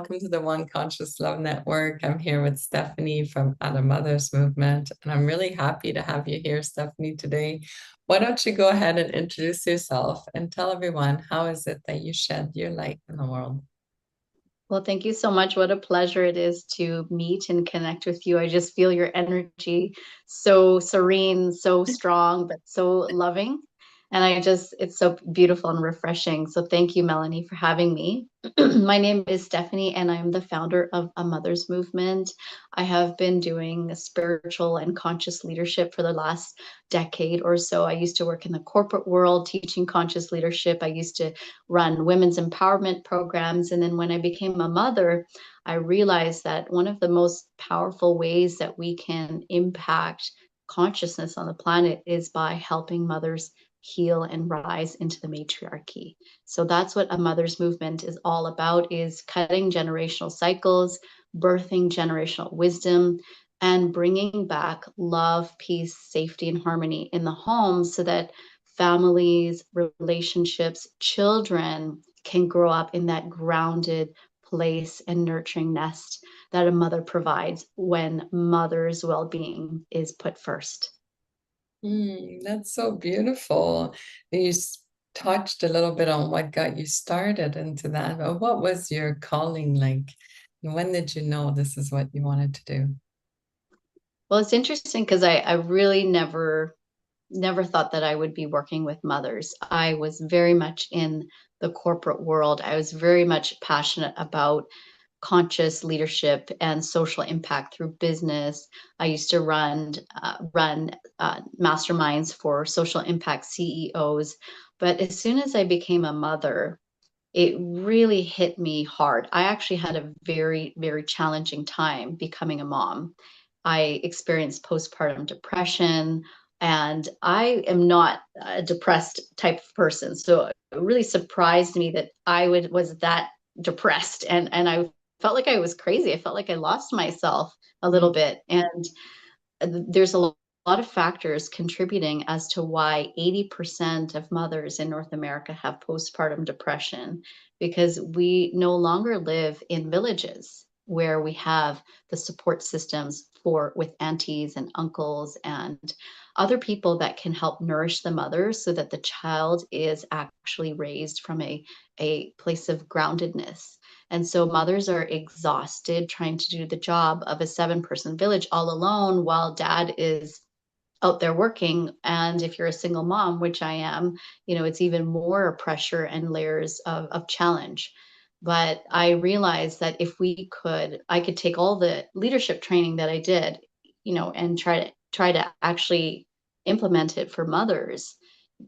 welcome to the One Conscious Love Network. I'm here with Stephanie from At a Mother's Movement, and I'm really happy to have you here, Stephanie, today. Why don't you go ahead and introduce yourself and tell everyone how is it that you shed your light in the world? Well, thank you so much. What a pleasure it is to meet and connect with you. I just feel your energy so serene, so strong, but so loving. And it's so beautiful and refreshing. So thank you, Melanie, for having me. My name is Stephanie, and I'm the founder of A Mother's Movement. I have been doing spiritual and conscious leadership for the last decade or so. I used to work in the corporate world teaching conscious leadership. I used to run women's empowerment programs. And then when I became a mother, I realized that one of the most powerful ways that we can impact consciousness on the planet is by helping mothers heal and rise into the matriarchy. So that's what A Mother's Movement is all about, is cutting generational cycles, birthing generational wisdom, and bringing back love, peace, safety, and harmony in the home so that families, relationships, children can grow up in that grounded place and nurturing nest that a mother provides when mother's well-being is put first. That's so beautiful. You touched a little bit on what got you started into that, but what was your calling like? When did you know this is what you wanted to do? Well, it's interesting because I really never thought that I would be working with mothers. I was very much in the corporate world. I was very much passionate about conscious leadership and social impact through business. I used to run masterminds for social impact CEOs. But as soon as I became a mother, it really hit me hard. I actually had a very, very challenging time becoming a mom. I experienced postpartum depression, and I am not a depressed type of person. So it really surprised me that was that depressed, and I felt like I was crazy. I felt like I lost myself a little bit. And there's a lot of factors contributing as to why 80% of mothers in North America have postpartum depression, because we no longer live in villages where we have the support systems for with aunties and uncles and other people that can help nourish the mother so that the child is actually raised from a place of groundedness. And so mothers are exhausted trying to do the job of a 7-person village all alone while dad is out there working. And if you're a single mom, which I am, it's even more pressure and layers of challenge. But I realized that if I could take all the leadership training that I did, and try to actually implement it for mothers,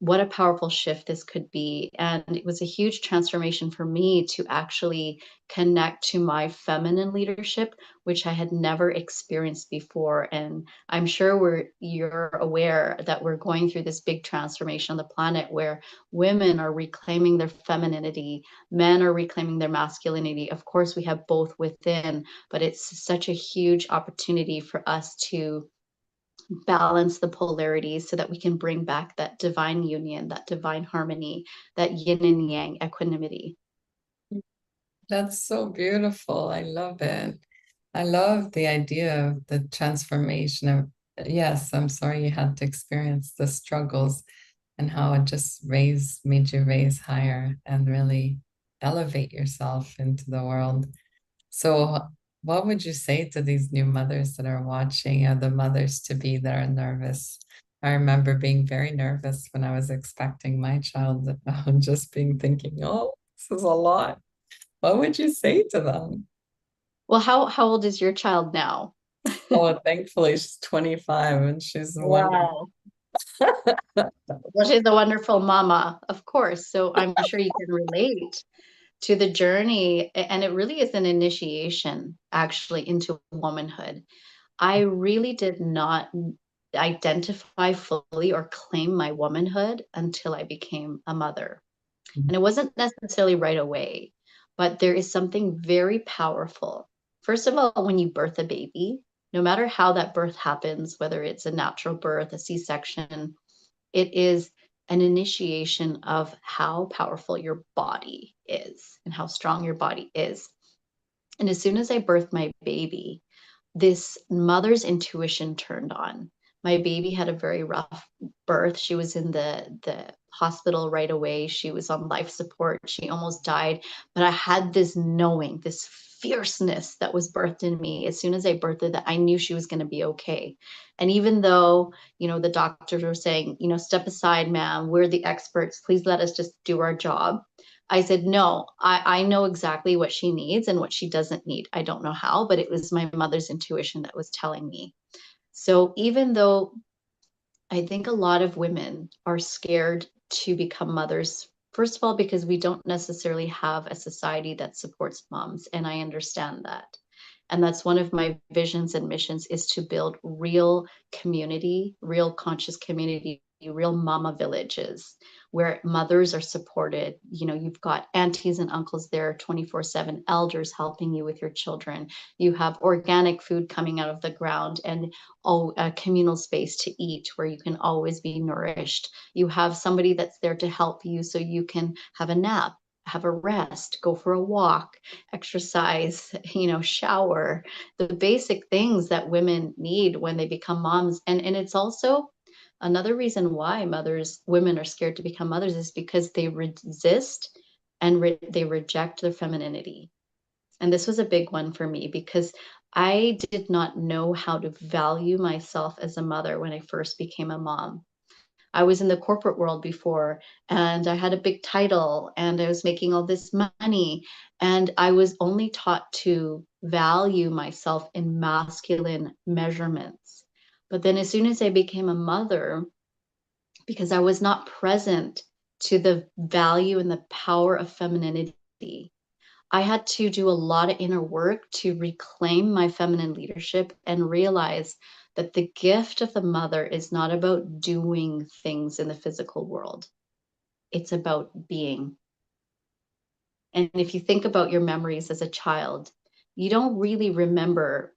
what a powerful shift this could be. And it was a huge transformation for me to actually connect to my feminine leadership, which I had never experienced before. And I'm sure you're aware that we're going through this big transformation on the planet where women are reclaiming their femininity, men are reclaiming their masculinity. Of course, we have both within, but it's such a huge opportunity for us to balance the polarities so that we can bring back that divine union, that divine harmony, that yin and yang equanimity. That's so beautiful. I love it. I love the idea of the transformation of, yes, I'm sorry you had to experience the struggles and how it just made you raise higher and really elevate yourself into the world. So, what would you say to these new mothers that are watching, or the mothers to be that are nervous? I remember being very nervous when I was expecting my child, and just being thinking, oh, this is a lot. What would you say to them? Well, how old is your child now? Oh, thankfully she's 25 and she's wonderful. Wow. Well, she's a wonderful mama, of course. So I'm sure you can relate to the journey. And it really is an initiation actually into womanhood. I really did not identify fully or claim my womanhood until I became a mother. And it wasn't necessarily right away, but there is something very powerful. First of all, when you birth a baby, no matter how that birth happens, whether it's a natural birth, a C-section, it is an initiation of how powerful your body is and how strong your body is. And as soon as I birthed my baby, this mother's intuition turned on. My baby had a very rough birth. She was in the hospital right away. She was on life support. She almost died. But I had this knowing, this fierceness that was birthed in me as soon as I birthed her, that I knew she was going to be okay. And even though, the doctors were saying, step aside, ma'am, we're the experts. Please let us just do our job. I said, no, I know exactly what she needs and what she doesn't need. I don't know how, but it was my mother's intuition that was telling me. So even though I think a lot of women are scared to become mothers, first of all, because we don't necessarily have a society that supports moms, and I understand that. And that's one of my visions and missions, is to build real community, real conscious community, real mama villages where mothers are supported. You've got aunties and uncles there 24/7, elders helping you with your children. You have organic food coming out of the ground, and a communal space to eat where you can always be nourished. You have somebody that's there to help you so you can have a nap, have a rest, go for a walk, exercise, shower, the basic things that women need when they become moms. And it's also another reason why women are scared to become mothers, is because they resist and they reject their femininity. And this was a big one for me because I did not know how to value myself as a mother when I first became a mom. I was in the corporate world before, and I had a big title and I was making all this money, and I was only taught to value myself in masculine measurements. But then as soon as I became a mother, because I was not present to the value and the power of femininity, I had to do a lot of inner work to reclaim my feminine leadership and realize that the gift of the mother is not about doing things in the physical world. It's about being. And if you think about your memories as a child, you don't really remember,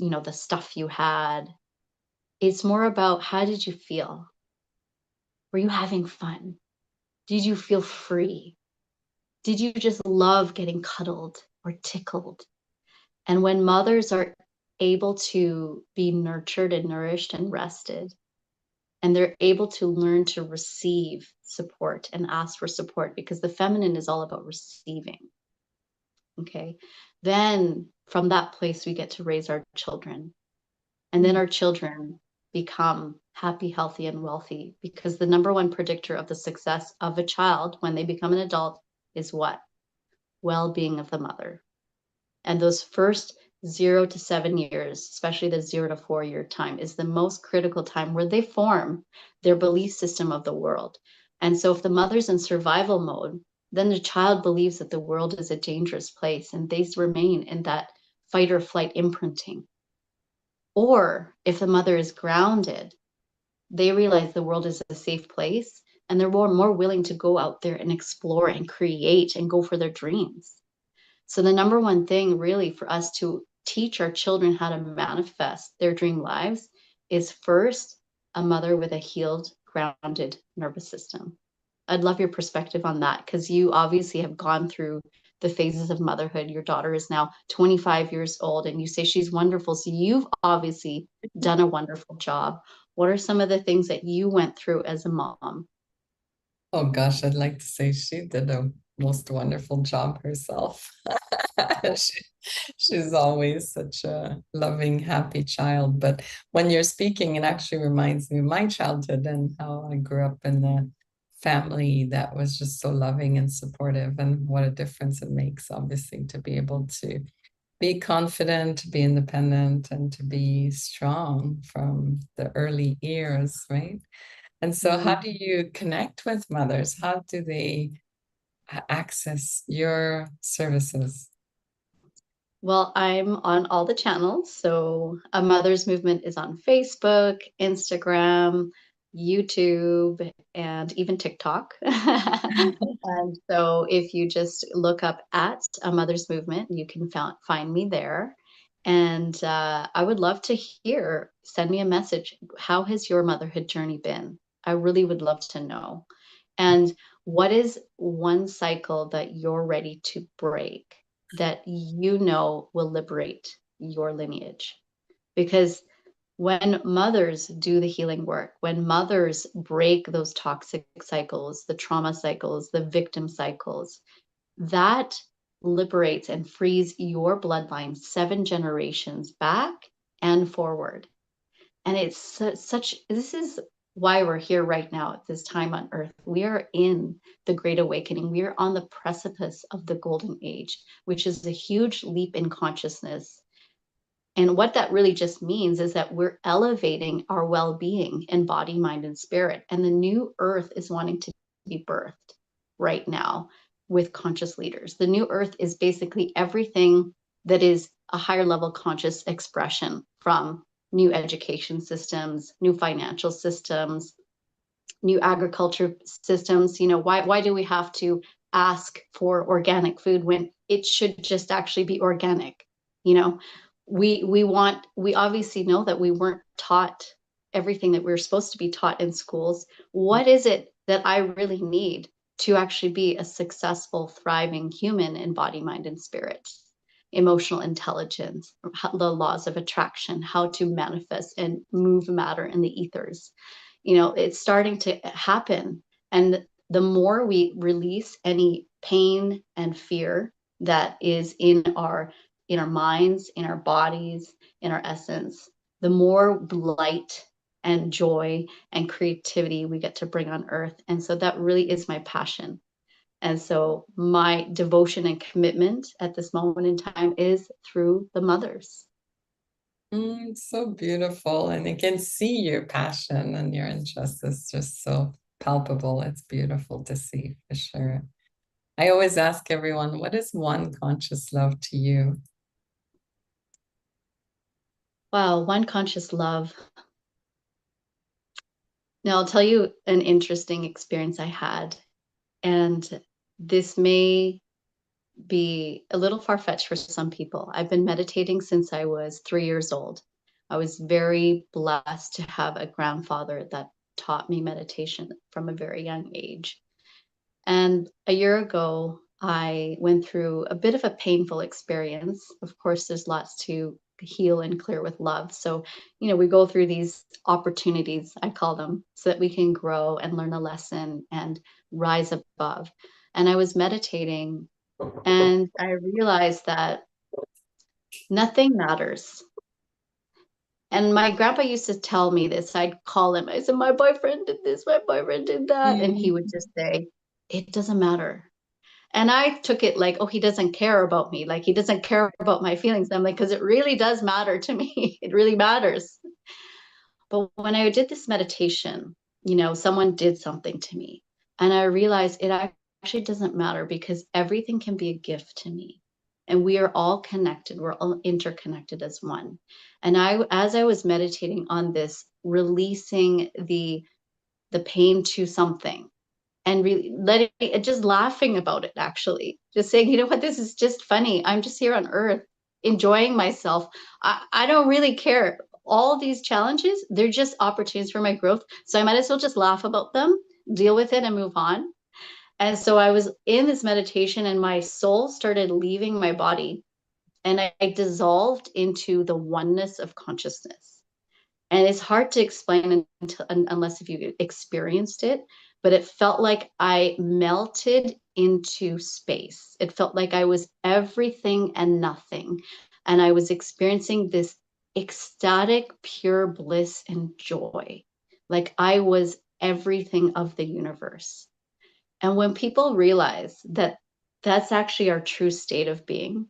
the stuff you had. It's more about, how did you feel? Were you having fun? Did you feel free? Did you just love getting cuddled or tickled? And when mothers are able to be nurtured and nourished and rested, and they're able to learn to receive support and ask for support, because the feminine is all about receiving. Okay. Then from that place, we get to raise our children. And then our children become happy, healthy, and wealthy, because the number one predictor of the success of a child when they become an adult is what? Well-being of the mother. And those first 0 to 7 years, especially the 0 to 4 year time, is the most critical time where they form their belief system of the world. And so if the mother's in survival mode, then the child believes that the world is a dangerous place, and they remain in that fight or flight imprinting. Or if the mother is grounded, they realize the world is a safe place, and they're more willing to go out there and explore and create and go for their dreams. So the number one thing really for us to teach our children how to manifest their dream lives is, first, a mother with a healed, grounded nervous system. I'd love your perspective on that, because you obviously have gone through the phases of motherhood. Your daughter is now 25 years old and you say she's wonderful. So you've obviously done a wonderful job. What are some of the things that you went through as a mom? Oh gosh, I'd like to say she did a most wonderful job herself. She, she's always such a loving, happy child. But when you're speaking, it actually reminds me of my childhood and how I grew up in a family that was just so loving and supportive, and what a difference it makes, obviously, to be able to be confident, to be independent, and to be strong from the early years, right? And so, how Mhm. do you connect with mothers? How do they access your services? Well, I'm on all the channels. So, A Mother's Movement is on Facebook, Instagram, YouTube, and even TikTok. And so, if you just look up at A Mother's Movement, you can find me there. And I would love to hear, send me a message. How has your motherhood journey been? I really would love to know. And what is one cycle that you're ready to break? that you know will liberate your lineage. Because when mothers do the healing work, when mothers break those toxic cycles, the trauma cycles, the victim cycles, that liberates and frees your bloodline 7 generations back and forward. And it's such, this is why we're here right now at this time on earth. We are in the Great Awakening. We are on the precipice of the Golden Age, which is a huge leap in consciousness. And what that really just means is that we're elevating our well being in body, mind, and spirit. And the new earth is wanting to be birthed right now with conscious leaders. The new earth is basically everything that is a higher level conscious expression, from new education systems, new financial systems, new agriculture systems. Why do we have to ask for organic food when it should just actually be organic? You know, we obviously know that we weren't taught everything that we were supposed to be taught in schools. What is it that I really need to actually be a successful, thriving human in body, mind, and spirit? Emotional intelligence, the laws of attraction, how to manifest and move matter in the ethers. It's starting to happen. And the more we release any pain and fear that is in our minds, in our bodies, in our essence, the more light and joy and creativity we get to bring on earth. And so that really is my passion. And so my devotion and commitment at this moment in time is through the mothers. So beautiful. And I can see your passion and your interest is just so palpable. It's beautiful to see for sure. I always ask everyone, what is one conscious love to you? Wow, one conscious love. Now, I'll tell you an interesting experience I had. And this may be a little far-fetched for some people. I've been meditating since I was 3 years old. I was very blessed to have a grandfather that taught me meditation from a very young age. And a year ago, I went through a bit of a painful experience. Of course, there's lots to heal and clear with love. So, we go through these opportunities, I call them, so that we can grow and learn a lesson and rise above. And I was meditating and I realized that nothing matters. And my grandpa used to tell me this. I'd call him. I said, my boyfriend did this, my boyfriend did that. And he would Mm. just say, it doesn't matter. And I took it like, oh, he doesn't care about me. Like, he doesn't care about my feelings. I'm like, because it really does matter to me. It really matters. But when I did this meditation, someone did something to me. And I realized it actually doesn't matter, because everything can be a gift to me. And we are all connected. We're all interconnected as one. And as I was meditating on this, releasing the pain to something, and really letting it, just laughing about it, actually just saying, what, this is just funny. I'm just here on earth enjoying myself. I don't really care. All these challenges, they're just opportunities for my growth, so I might as well just laugh about them, deal with it, and move on. And so I was in this meditation and my soul started leaving my body, and I dissolved into the oneness of consciousness. And it's hard to explain unless if you experienced it, but it felt like I melted into space. It felt like I was everything and nothing, and I was experiencing this ecstatic pure bliss and joy, like I was everything of the universe. And when people realize that that's actually our true state of being,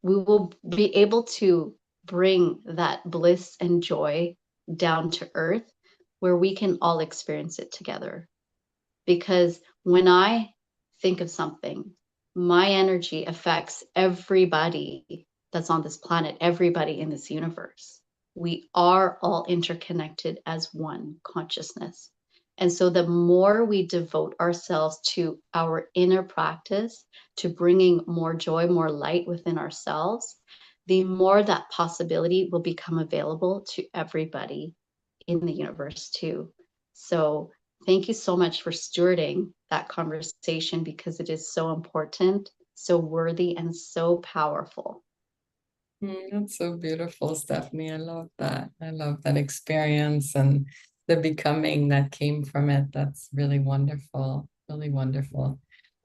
we will be able to bring that bliss and joy down to earth, where we can all experience it together. Because when I think of something, my energy affects everybody that's on this planet, everybody in this universe. We are all interconnected as one consciousness. And so the more we devote ourselves to our inner practice, to bringing more joy, more light within ourselves, the more that possibility will become available to everybody in the universe too. So thank you so much for stewarding that conversation, because it is so important. so worthy and so powerful. That's so beautiful, Stephanie. I love that. I love that experience and the becoming that came from it. That's really wonderful. Really wonderful.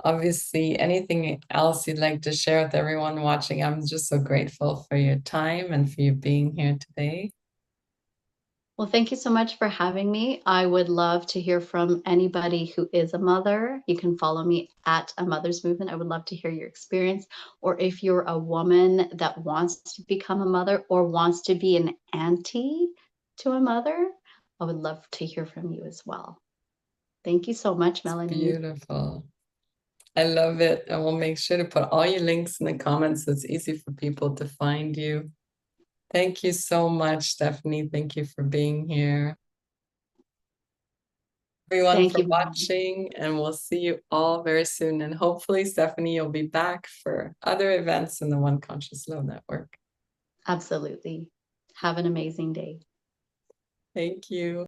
Obviously, anything else you'd like to share with everyone watching? I'm just so grateful for your time and for you being here today. Well, thank you so much for having me. I would love to hear from anybody who is a mother. You can follow me at A Mother's Movement. I would love to hear your experience. Or if you're a woman that wants to become a mother or wants to be an auntie to a mother, I would love to hear from you as well. Thank you so much, It's Melanie. beautiful. I love it. And we'll make sure to put all your links in the comments so it's easy for people to find you. Thank you so much, Stephanie. Thank you for being here. Everyone Thank for you, Melanie. watching, and we'll see you all very soon. And hopefully, Stephanie, you'll be back for other events in the One Conscious Love Network. Absolutely. Have an amazing day. Thank you.